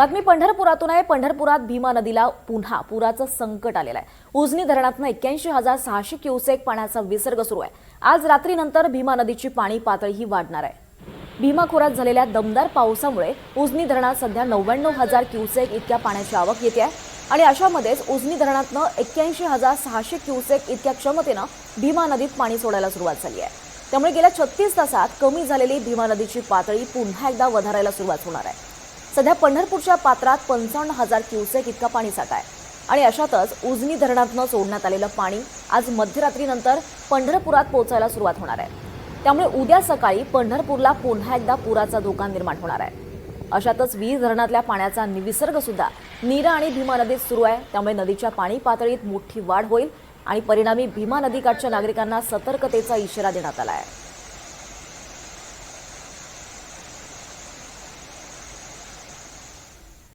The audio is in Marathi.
बातमी पंढरपुरातून आहे। पंढरपुरात भीमा नदीला पुन्हा पुराचं संकट आलेलं आहे। उजनी धरणातून 81,600 क्युसेक पाण्याचा विसर्ग सुरू आहे। आज रात्रीनंतर भीमा नदीची पाणी पातळीही वाढणार आहे। भीमा खोऱ्यात झालेल्या दमदार पावसामुळे उजनी धरणात सध्या 99,000 क्युसेक इतक्या पाण्याची आवक येते आहे आणि अशामध्येच उजनी धरणातून 81,600 क्युसेक इतक्या क्षमतेनं भीमा नदीत पाणी सोडायला सुरुवात झाली आहे। त्यामुळे गेल्या 36 तासात कमी झालेली भीमा नदीची पातळी पुन्हा एकदा वधारायला सुरुवात होणार आहे। सध्या पंढरपूरच्या पात्रात 55,000 क्युसेक इतका पाणी साठा आहे आणि अशातच उजनी धरणातून सोडण्यात आलेलं पाणी आज मध्यरात्रीनंतर पंढरपुरात पोहोचायला सुरुवात होणार आहे। त्यामुळे उद्या सकाळी पंढरपूरला पुन्हा एकदा पुराचा धोका निर्माण होणार आहे। अशातच वीर धरणातल्या पाण्याचा विसर्ग सुद्धा नीरा आणि भीमा नदीत सुरू आहे। त्यामुळे नदीच्या पाणी पातळीत मोठी वाढ होईल आणि परिणामी भीमा नदीकाठच्या नागरिकांना सतर्कतेचा इशारा देण्यात आला आहे।